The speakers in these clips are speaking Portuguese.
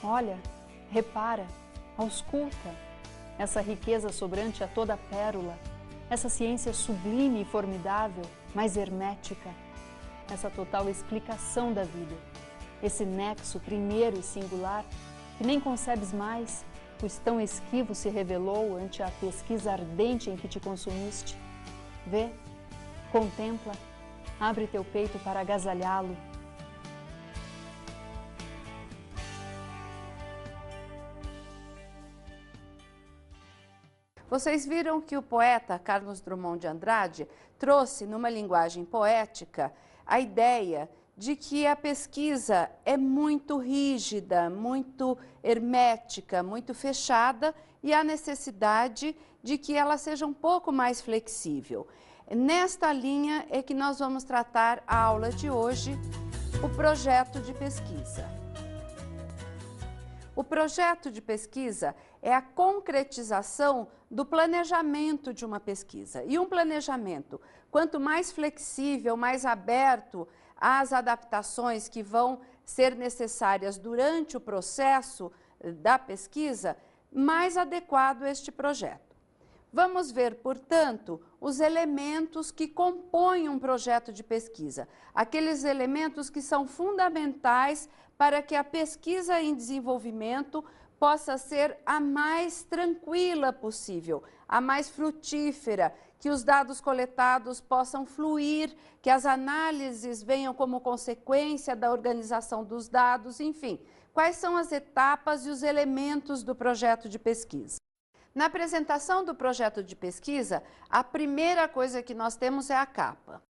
Olha, repara, ausculta essa riqueza sobrante a toda pérola, essa ciência sublime e formidável, mas hermética, essa total explicação da vida, esse nexo primeiro e singular que nem concebes mais, pois tão esquivo se revelou ante a pesquisa ardente em que te consumiste. Vê, contempla, abre teu peito para agasalhá-lo. Vocês viram que o poeta Carlos Drummond de Andrade trouxe, numa linguagem poética, a ideia de que a pesquisa é muito rígida, muito hermética, muito fechada e há necessidade de que ela seja um pouco mais flexível. Nesta linha é que nós vamos tratar a aula de hoje, o projeto de pesquisa. O projeto de pesquisa é a concretização do planejamento de uma pesquisa. E um planejamento, quanto mais flexível, mais aberto às adaptações que vão ser necessárias durante o processo da pesquisa, mais adequado este projeto. Vamos ver, portanto, os elementos que compõem um projeto de pesquisa, aqueles elementos que são fundamentais para que a pesquisa em desenvolvimento possa ser a mais tranquila possível, a mais frutífera, que os dados coletados possam fluir, que as análises venham como consequência da organização dos dados, enfim. Quais são as etapas e os elementos do projeto de pesquisa? Na apresentação do projeto de pesquisa, a primeira coisa que nós temos é a capa.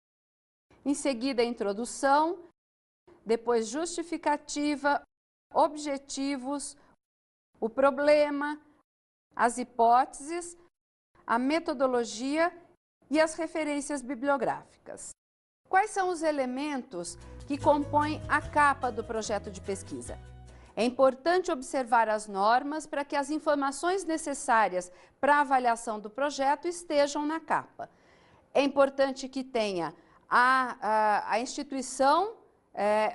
Em seguida, a introdução, depois justificativa, objetivos, o problema, as hipóteses, a metodologia e as referências bibliográficas. Quais são os elementos que compõem a capa do projeto de pesquisa? É importante observar as normas para que as informações necessárias para a avaliação do projeto estejam na capa. É importante que tenha a instituição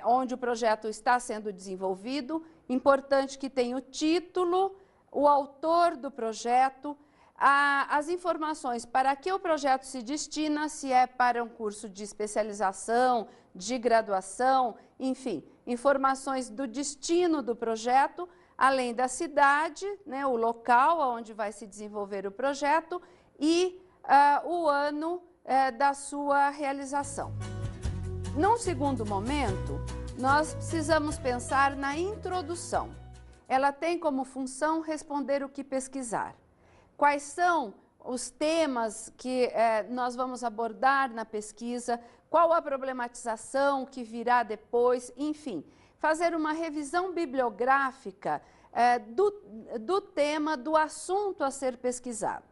onde o projeto está sendo desenvolvido, importante que tenha o título, o autor do projeto, as informações para que o projeto se destina, se é para um curso de especialização, de graduação, enfim, informações do destino do projeto, além da cidade, né, o local onde vai se desenvolver o projeto e o ano da sua realização. Num segundo momento, nós precisamos pensar na introdução. Ela tem como função responder o que pesquisar. Quais são os temas que nós vamos abordar na pesquisa, qual a problematização que virá depois, enfim, fazer uma revisão bibliográfica do tema, do assunto a ser pesquisado.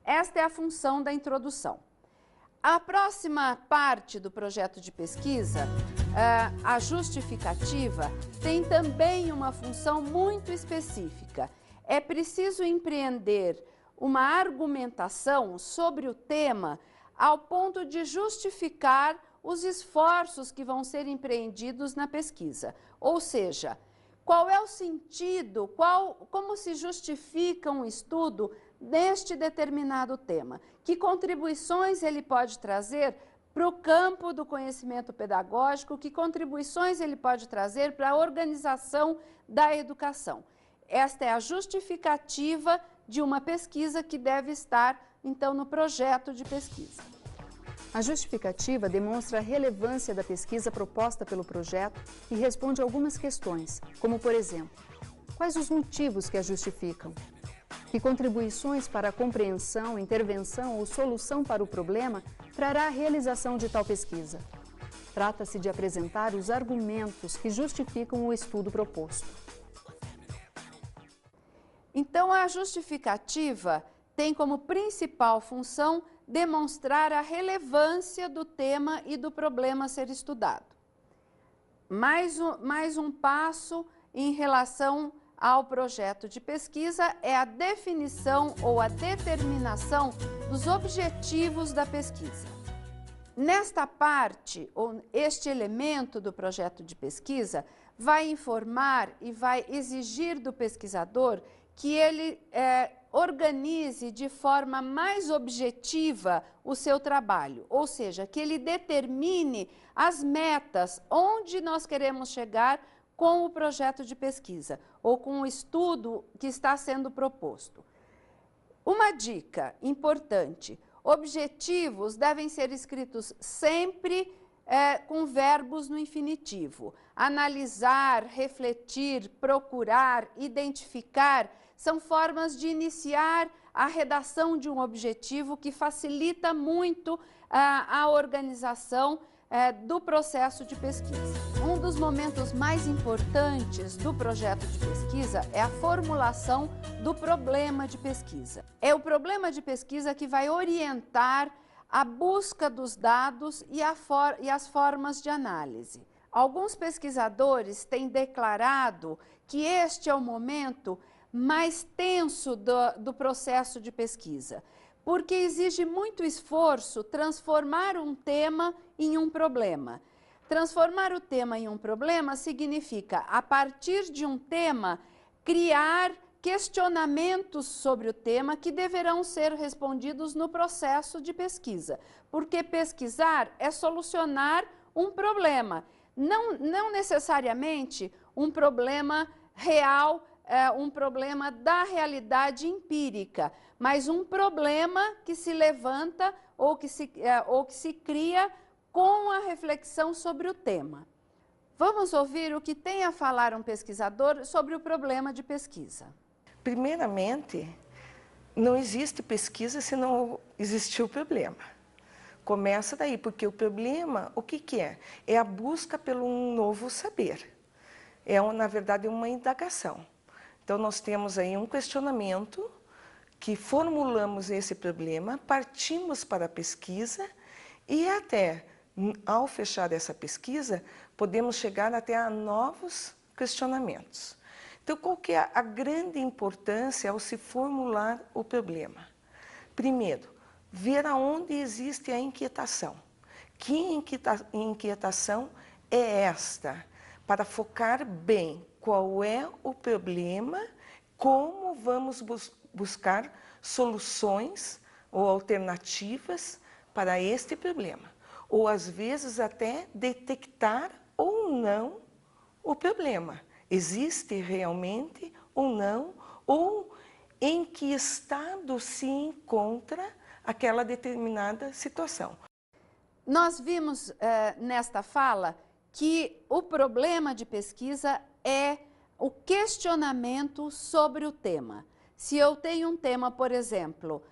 Esta é a função da introdução. A próxima parte do projeto de pesquisa, a justificativa, tem também uma função muito específica. É preciso empreender uma argumentação sobre o tema ao ponto de justificar os esforços que vão ser empreendidos na pesquisa. Ou seja, qual é o sentido, como se justifica um estudo neste determinado tema? Que contribuições ele pode trazer para o campo do conhecimento pedagógico? Que contribuições ele pode trazer para a organização da educação? Esta é a justificativa de uma pesquisa que deve estar, então, no projeto de pesquisa. A justificativa demonstra a relevância da pesquisa proposta pelo projeto e responde a algumas questões, como, por exemplo, quais os motivos que a justificam? Que contribuições para a compreensão, intervenção ou solução para o problema trará a realização de tal pesquisa? Trata-se de apresentar os argumentos que justificam o estudo proposto. Então, a justificativa tem como principal função demonstrar a relevância do tema e do problema a ser estudado. Mais um passo em relação ao projeto de pesquisa é a definição ou a determinação dos objetivos da pesquisa. Nesta parte, ou este elemento do projeto de pesquisa, vai informar e vai exigir do pesquisador que ele organize de forma mais objetiva o seu trabalho, ou seja, que ele determine as metas, onde nós queremos chegar com o projeto de pesquisa ou com o estudo que está sendo proposto. Uma dica importante: objetivos devem ser escritos sempre com verbos no infinitivo. Analisar, refletir, procurar, identificar são formas de iniciar a redação de um objetivo que facilita muito a organização do processo de pesquisa. Um dos momentos mais importantes do projeto de pesquisa é a formulação do problema de pesquisa. É o problema de pesquisa que vai orientar a busca dos dados e as formas de análise. Alguns pesquisadores têm declarado que este é o momento mais tenso do processo de pesquisa, porque exige muito esforço transformar um tema em um problema. Transformar o tema em um problema significa, a partir de um tema, criar questionamentos sobre o tema que deverão ser respondidos no processo de pesquisa, porque pesquisar é solucionar um problema, não necessariamente um problema real, um problema da realidade empírica, mas um problema que se levanta ou que se cria com a reflexão sobre o tema. Vamos ouvir o que tem a falar um pesquisador sobre o problema de pesquisa. Primeiramente, não existe pesquisa se não existir o problema. Começa daí, porque o problema, o que é? É a busca pelo um novo saber. É, na verdade, uma indagação. Então, nós temos aí um questionamento que formulamos esse problema, partimos para a pesquisa e até, ao fechar essa pesquisa, podemos chegar até a novos questionamentos. Então, qual que é a grande importância ao se formular o problema? Primeiro, ver aonde existe a inquietação. Que inquietação é esta? Para focar bem qual é o problema, como vamos buscar soluções ou alternativas para este problema. Ou, às vezes, até detectar ou não o problema. Existe realmente ou não, ou em que estado se encontra aquela determinada situação. Nós vimos nesta fala que o problema de pesquisa é o questionamento sobre o tema. Se eu tenho um tema, por exemplo,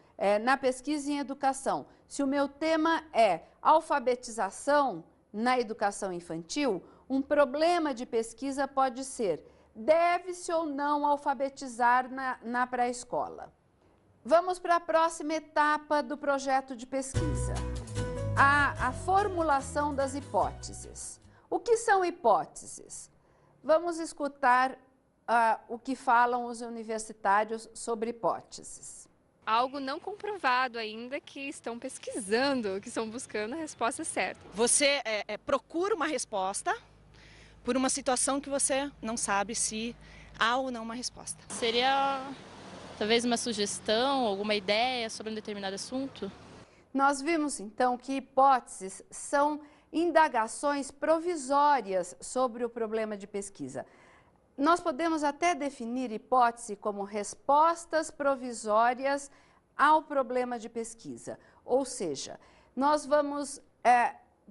na pesquisa em educação, se o meu tema é alfabetização na educação infantil, um problema de pesquisa pode ser: deve-se ou não alfabetizar na pré-escola? Vamos para a próxima etapa do projeto de pesquisa, a formulação das hipóteses. O que são hipóteses? Vamos escutar o que falam os universitários sobre hipóteses. Algo não comprovado ainda, que estão pesquisando, que estão buscando a resposta certa. Você procura uma resposta por uma situação que você não sabe se há ou não uma resposta. Seria talvez uma sugestão, alguma ideia sobre um determinado assunto? Nós vimos então que hipóteses são indagações provisórias sobre o problema de pesquisa. Nós podemos até definir hipótese como respostas provisórias ao problema de pesquisa. Ou seja, nós vamos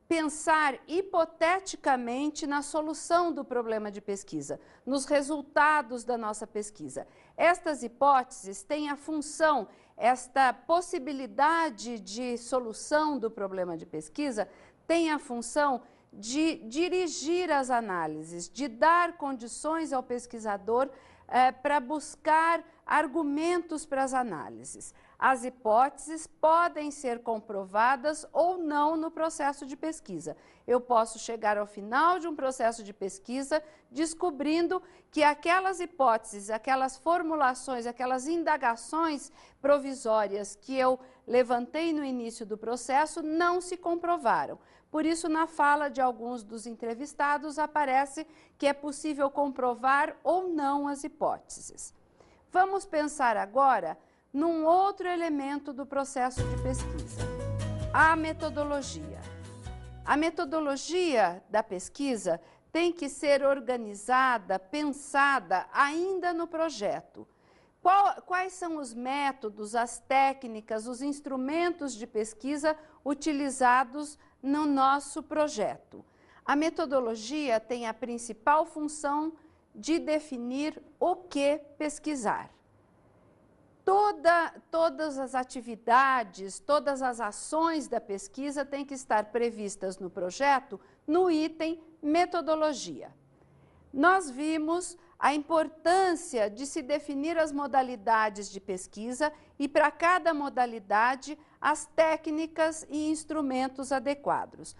pensar hipoteticamente na solução do problema de pesquisa, nos resultados da nossa pesquisa. Estas hipóteses têm a função, esta possibilidade de solução do problema de pesquisa tem a função de dirigir as análises, de dar condições ao pesquisador para buscar argumentos para as análises. As hipóteses podem ser comprovadas ou não no processo de pesquisa. Eu posso chegar ao final de um processo de pesquisa descobrindo que aquelas hipóteses, aquelas formulações, aquelas indagações provisórias que eu levantei no início do processo não se comprovaram. Por isso, na fala de alguns dos entrevistados, aparece que é possível comprovar ou não as hipóteses. Vamos pensar agora num outro elemento do processo de pesquisa, a metodologia. A metodologia da pesquisa tem que ser organizada, pensada ainda no projeto. Quais são os métodos, as técnicas, os instrumentos de pesquisa utilizados no nosso projeto? A metodologia tem a principal função de definir o que pesquisar. Todas as atividades, todas as ações da pesquisa têm que estar previstas no projeto no item metodologia. Nós vimos a importância de se definir as modalidades de pesquisa e, para cada modalidade, as técnicas e instrumentos adequados.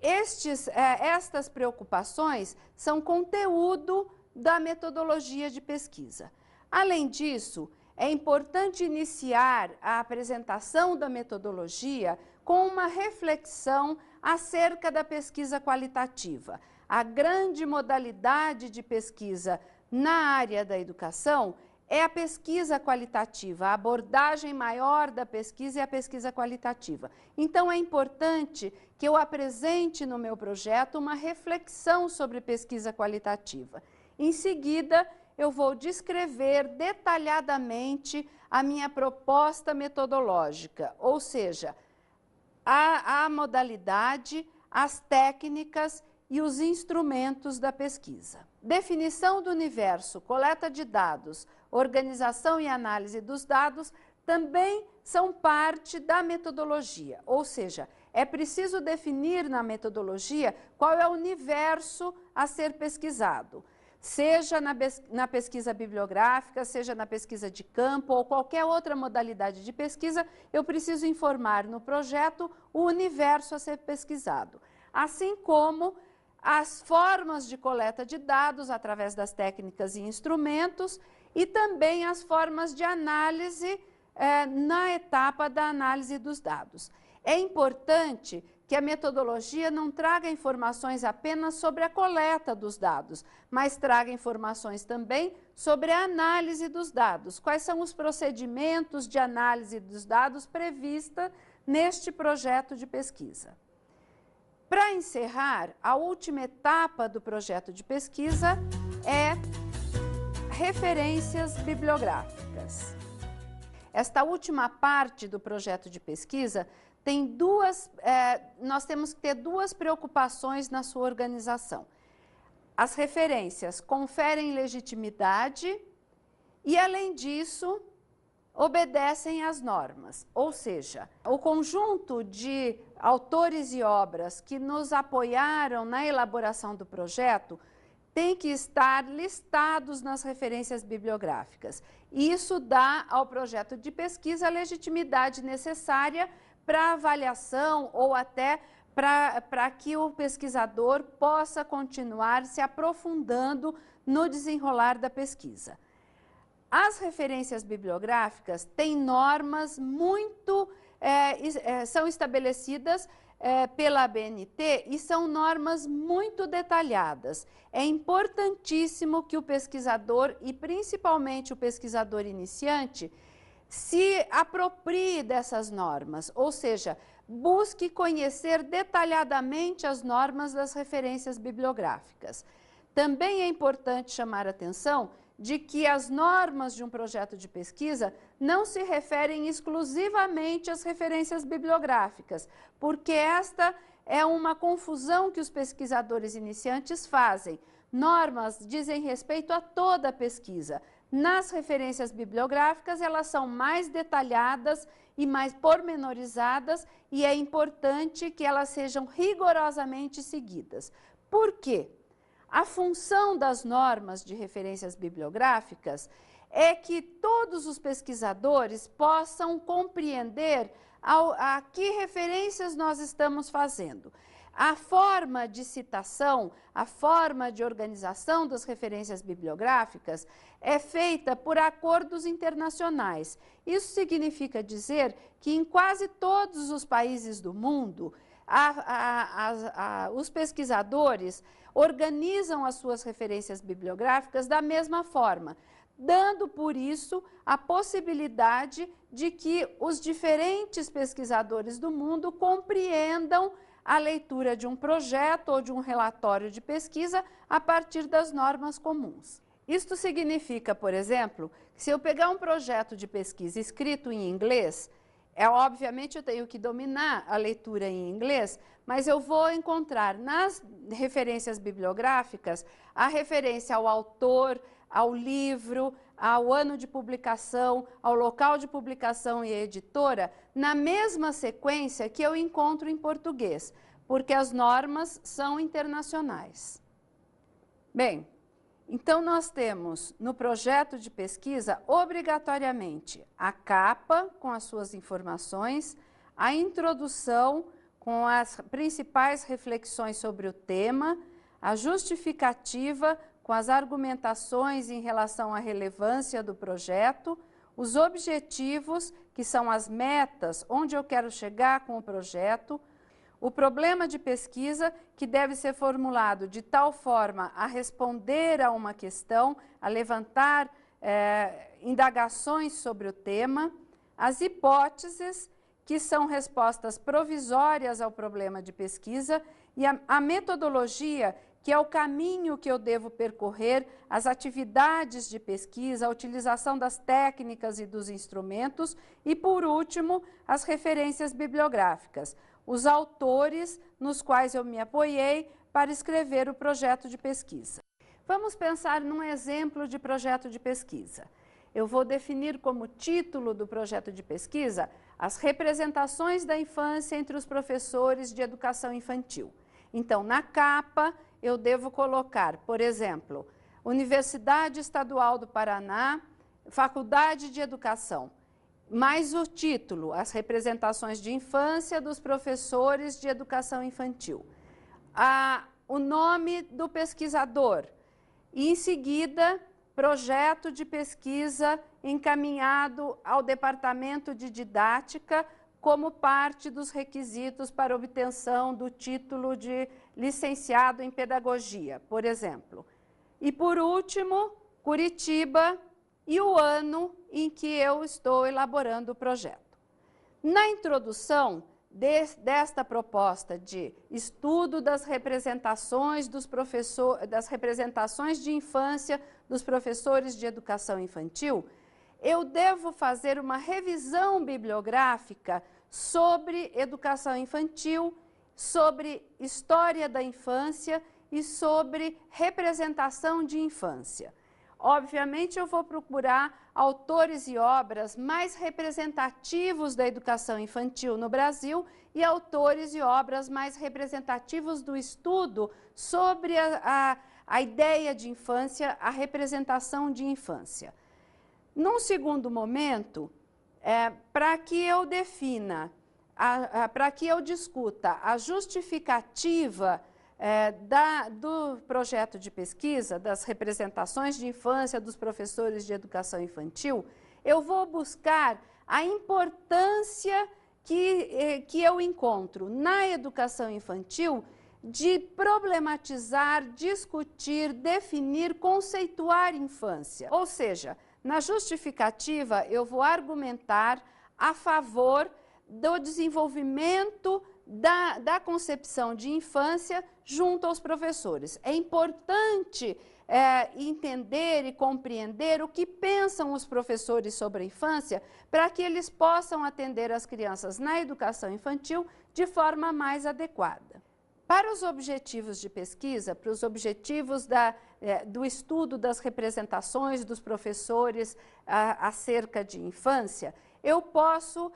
Estas preocupações são conteúdo da metodologia de pesquisa. Além disso, é importante iniciar a apresentação da metodologia com uma reflexão acerca da pesquisa qualitativa. A grande modalidade de pesquisa na área da educação é a pesquisa qualitativa, a abordagem maior da pesquisa é a pesquisa qualitativa. Então, é importante que eu apresente no meu projeto uma reflexão sobre pesquisa qualitativa. Em seguida, eu vou descrever detalhadamente a minha proposta metodológica, ou seja, a modalidade, as técnicas e os instrumentos da pesquisa. Definição do universo, coleta de dados, organização e análise dos dados também são parte da metodologia, ou seja, é preciso definir na metodologia qual é o universo a ser pesquisado. Seja na pesquisa bibliográfica, seja na pesquisa de campo ou qualquer outra modalidade de pesquisa, eu preciso informar no projeto o universo a ser pesquisado, assim como as formas de coleta de dados através das técnicas e instrumentos e também as formas de análise na etapa da análise dos dados. É importante que a metodologia não traga informações apenas sobre a coleta dos dados, mas traga informações também sobre a análise dos dados. Quais são os procedimentos de análise dos dados prevista neste projeto de pesquisa? Para encerrar, a última etapa do projeto de pesquisa é referências bibliográficas. Esta última parte do projeto de pesquisa tem nós temos que ter duas preocupações na sua organização. As referências conferem legitimidade e, além disso, obedecem às normas, ou seja, o conjunto de autores e obras que nos apoiaram na elaboração do projeto tem que estar listados nas referências bibliográficas. Isso dá ao projeto de pesquisa a legitimidade necessária para avaliação ou até para que o pesquisador possa continuar se aprofundando no desenrolar da pesquisa. As referências bibliográficas têm normas são estabelecidas pela ABNT e são normas muito detalhadas. É importantíssimo que o pesquisador, e principalmente o pesquisador iniciante, se aproprie dessas normas, ou seja, busque conhecer detalhadamente as normas das referências bibliográficas. Também é importante chamar a atenção de que as normas de um projeto de pesquisa não se referem exclusivamente às referências bibliográficas, porque esta é uma confusão que os pesquisadores iniciantes fazem. Normas dizem respeito a toda a pesquisa. Nas referências bibliográficas, elas são mais detalhadas e mais pormenorizadas e é importante que elas sejam rigorosamente seguidas. Por quê? A função das normas de referências bibliográficas é que todos os pesquisadores possam compreender a que referências nós estamos fazendo. A forma de citação, a forma de organização das referências bibliográficas é feita por acordos internacionais. Isso significa dizer que em quase todos os países do mundo, os pesquisadores organizam as suas referências bibliográficas da mesma forma, dando por isso a possibilidade de que os diferentes pesquisadores do mundo compreendam a leitura de um projeto ou de um relatório de pesquisa a partir das normas comuns. Isto significa, por exemplo, que se eu pegar um projeto de pesquisa escrito em inglês, obviamente eu tenho que dominar a leitura em inglês, mas eu vou encontrar nas referências bibliográficas a referência ao autor, ao livro, ao ano de publicação, ao local de publicação e editora, na mesma sequência que eu encontro em português, porque as normas são internacionais. Bem, então nós temos no projeto de pesquisa, obrigatoriamente, a capa com as suas informações, a introdução com as principais reflexões sobre o tema, a justificativa com as argumentações em relação à relevância do projeto, os objetivos, que são as metas, onde eu quero chegar com o projeto, o problema de pesquisa, que deve ser formulado de tal forma a responder a uma questão, a levantar indagações sobre o tema, as hipóteses, que são respostas provisórias ao problema de pesquisa, e a metodologia, que é o caminho que eu devo percorrer, as atividades de pesquisa, a utilização das técnicas e dos instrumentos, e, por último, as referências bibliográficas, os autores nos quais eu me apoiei para escrever o projeto de pesquisa. Vamos pensar num exemplo de projeto de pesquisa. Eu vou definir como título do projeto de pesquisa as representações da infância entre os professores de educação infantil. Então, na capa, eu devo colocar, por exemplo, Universidade Estadual do Paraná, Faculdade de Educação, mais o título, as representações de infância dos professores de educação infantil. O nome do pesquisador e, em seguida, projeto de pesquisa encaminhado ao Departamento de Didática como parte dos requisitos para obtenção do título de licenciado em pedagogia, por exemplo. E, por último, Curitiba e o ano em que eu estou elaborando o projeto. Na introdução desta proposta de estudo das representações dos professores, das representações de infância dos professores de educação infantil, eu devo fazer uma revisão bibliográfica sobre educação infantil, sobre história da infância e sobre representação de infância. Obviamente, eu vou procurar autores e obras mais representativos da educação infantil no Brasil e autores e obras mais representativos do estudo sobre a ideia de infância, a representação de infância. Num segundo momento, para que eu defina, para que eu discuta a justificativa do projeto de pesquisa, das representações de infância dos professores de educação infantil, eu vou buscar a importância que eu encontro na educação infantil de problematizar, discutir, definir, conceituar infância. Ou seja, na justificativa eu vou argumentar a favor do desenvolvimento da concepção de infância junto aos professores. É importante entender e compreender o que pensam os professores sobre a infância para que eles possam atender as crianças na educação infantil de forma mais adequada. Para os objetivos de pesquisa, para os objetivos do estudo das representações dos professores acerca de infância, eu posso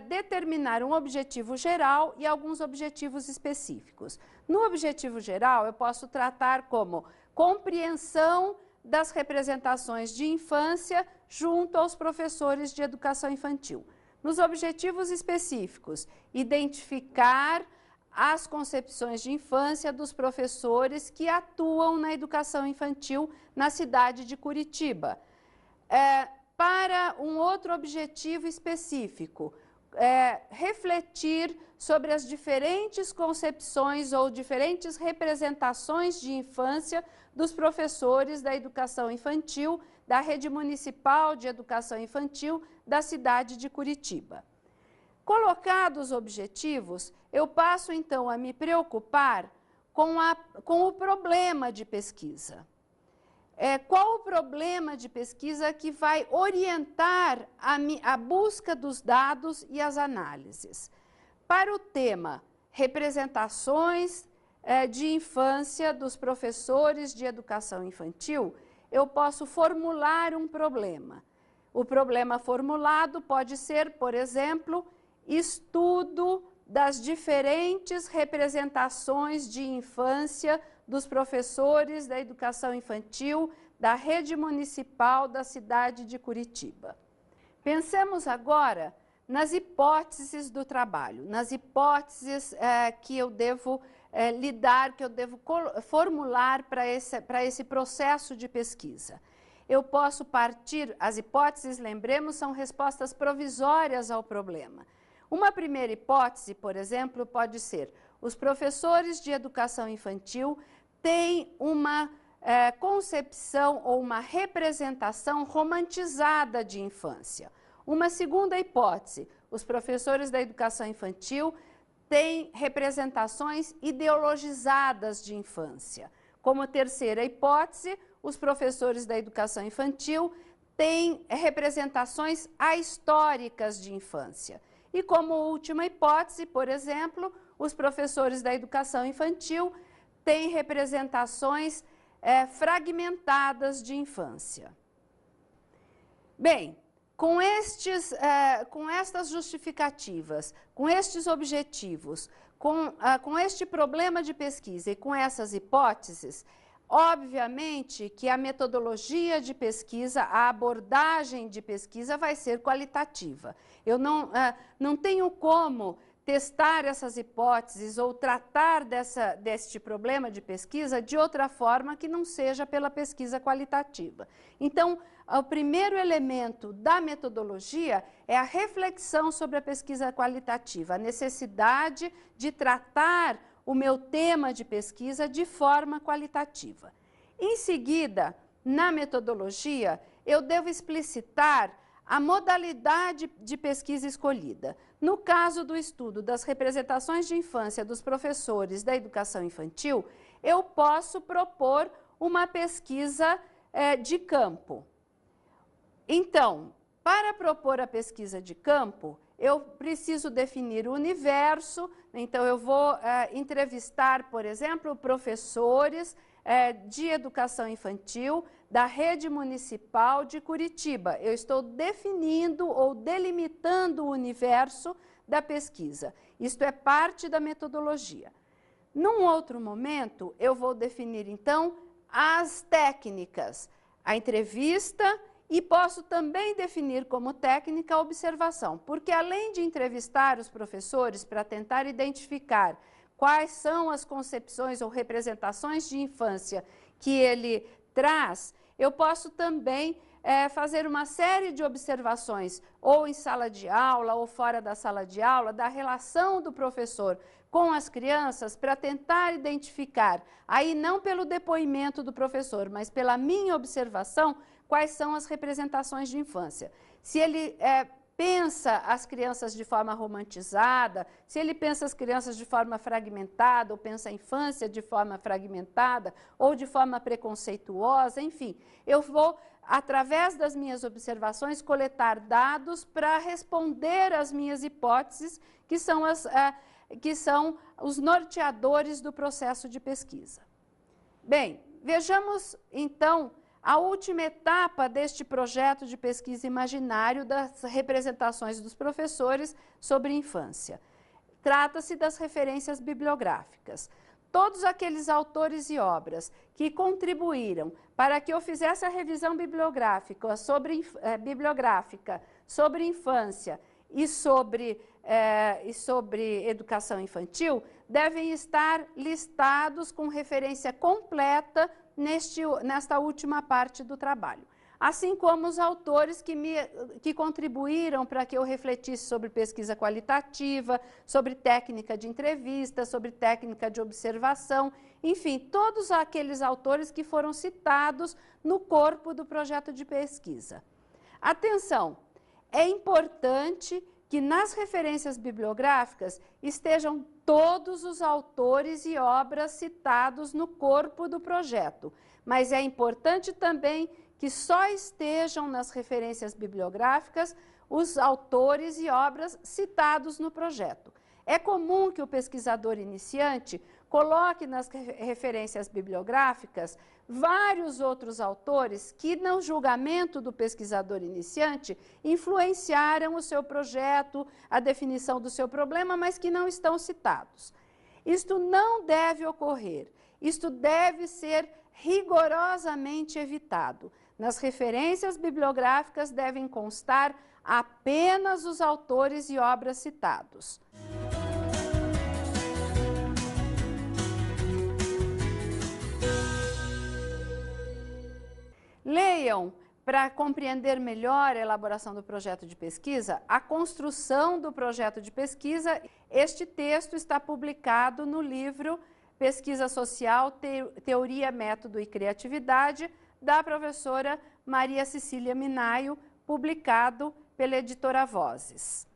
determinar um objetivo geral e alguns objetivos específicos. No objetivo geral, eu posso tratar como compreensão das representações de infância junto aos professores de educação infantil. Nos objetivos específicos, identificar as concepções de infância dos professores que atuam na educação infantil na cidade de Curitiba. Para um outro objetivo específico, refletir sobre as diferentes concepções ou diferentes representações de infância dos professores da educação infantil, da Rede Municipal de Educação Infantil da cidade de Curitiba. Colocados os objetivos, eu passo então a me preocupar com o problema de pesquisa. Qual o problema de pesquisa que vai orientar a busca dos dados e as análises? Para o tema representações de infância dos professores de educação infantil, eu posso formular um problema. O problema formulado pode ser, por exemplo, estudo das diferentes representações de infância dos professores da educação infantil da Rede Municipal da cidade de Curitiba. Pensemos agora nas hipóteses do trabalho, nas hipóteses que eu devo lidar, que eu devo formular para esse processo de pesquisa. Eu posso partir, as hipóteses, lembremos, são respostas provisórias ao problema. Uma primeira hipótese, por exemplo, pode ser: os professores de educação infantil têm uma concepção ou uma representação romantizada de infância. Uma segunda hipótese: os professores da educação infantil têm representações ideologizadas de infância. Como terceira hipótese, os professores da educação infantil têm representações ahistóricas de infância. E como última hipótese, por exemplo, os professores da educação infantil têm representações fragmentadas de infância. Bem, com estas justificativas, com estes objetivos, com este problema de pesquisa e com essas hipóteses, obviamente que a metodologia de pesquisa, a abordagem de pesquisa vai ser qualitativa. Eu não tenho como testar essas hipóteses ou tratar deste problema de pesquisa de outra forma que não seja pela pesquisa qualitativa. Então, o primeiro elemento da metodologia é a reflexão sobre a pesquisa qualitativa, a necessidade de tratar o meu tema de pesquisa de forma qualitativa. Em seguida, na metodologia, eu devo explicitar a modalidade de pesquisa escolhida. No caso do estudo das representações de infância dos professores da educação infantil, eu posso propor uma pesquisa de campo. Então, para propor a pesquisa de campo, eu preciso definir o universo. Então, eu vou entrevistar, por exemplo, professores de educação infantil da Rede Municipal de Curitiba. Eu estou definindo ou delimitando o universo da pesquisa. Isto é parte da metodologia. Num outro momento, eu vou definir, então, as técnicas, a entrevista, e posso também definir como técnica a observação, porque além de entrevistar os professores para tentar identificar quais são as concepções ou representações de infância que ele traz, eu posso também fazer uma série de observações, ou em sala de aula, ou fora da sala de aula, da relação do professor com as crianças, para tentar identificar, aí não pelo depoimento do professor, mas pela minha observação, quais são as representações de infância. Se ele pensa as crianças de forma romantizada, se ele pensa as crianças de forma fragmentada, ou pensa a infância de forma fragmentada, ou de forma preconceituosa, enfim, eu vou, através das minhas observações, coletar dados para responder às minhas hipóteses, que são os norteadores do processo de pesquisa. Bem, vejamos então a última etapa deste projeto de pesquisa imaginário das representações dos professores sobre infância. Trata-se das referências bibliográficas. Todos aqueles autores e obras que contribuíram para que eu fizesse a revisão bibliográfica sobre infância e sobre educação infantil devem estar listados com referência completa nesta última parte do trabalho. assim como os autores que contribuíram para que eu refletisse sobre pesquisa qualitativa, sobre técnica de entrevista, sobre técnica de observação, enfim, todos aqueles autores que foram citados no corpo do projeto de pesquisa. Atenção, é importante que nas referências bibliográficas estejam todos os autores e obras citados no corpo do projeto, mas é importante também que só estejam nas referências bibliográficas os autores e obras citados no projeto. É comum que o pesquisador iniciante coloque nas referências bibliográficas vários outros autores que, no julgamento do pesquisador iniciante, influenciaram o seu projeto, a definição do seu problema, mas que não estão citados. Isto não deve ocorrer, isto deve ser rigorosamente evitado. Nas referências bibliográficas devem constar apenas os autores e obras citados. Leiam, para compreender melhor a elaboração do projeto de pesquisa, a construção do projeto de pesquisa. Este texto está publicado no livro Pesquisa Social, Teoria, Método e Criatividade, da professora Maria Cecília Minaio, publicado pela editora Vozes.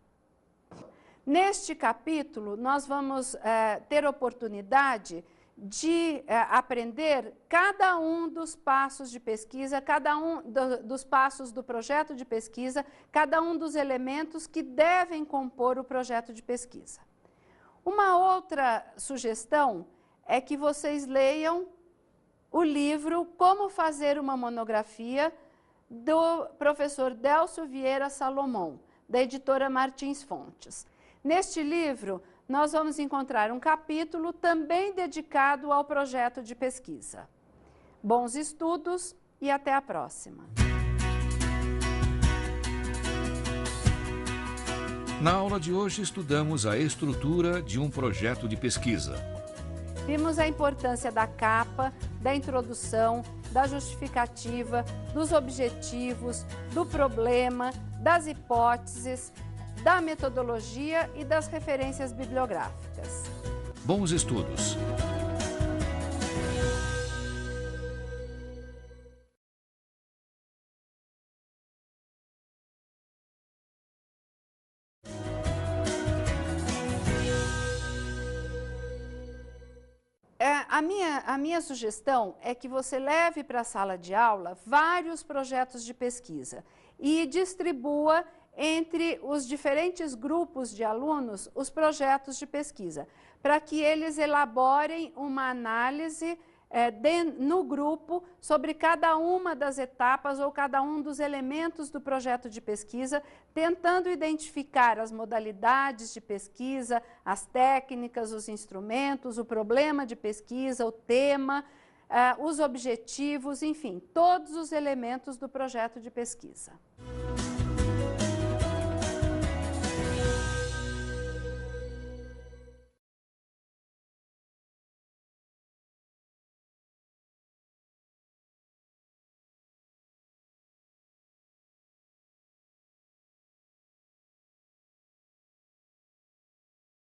Neste capítulo, nós vamos ter oportunidade de aprender cada um dos passos de pesquisa, cada um dos passos do projeto de pesquisa, cada um dos elementos que devem compor o projeto de pesquisa. Uma outra sugestão é que vocês leiam o livro Como Fazer uma Monografia, do professor Délcio Vieira Salomão, da editora Martins Fontes. Neste livro, nós vamos encontrar um capítulo também dedicado ao projeto de pesquisa. Bons estudos e até a próxima! Na aula de hoje, estudamos a estrutura de um projeto de pesquisa. Vimos a importância da capa, da introdução, da justificativa, dos objetivos, do problema, das hipóteses, da metodologia e das referências bibliográficas. Bons estudos! A minha sugestão é que você leve para a sala de aula vários projetos de pesquisa e distribua entre os diferentes grupos de alunos os projetos de pesquisa, para que eles elaborem uma análise no grupo sobre cada uma das etapas ou cada um dos elementos do projeto de pesquisa, tentando identificar as modalidades de pesquisa, as técnicas, os instrumentos, o problema de pesquisa, o tema, os objetivos, enfim, todos os elementos do projeto de pesquisa.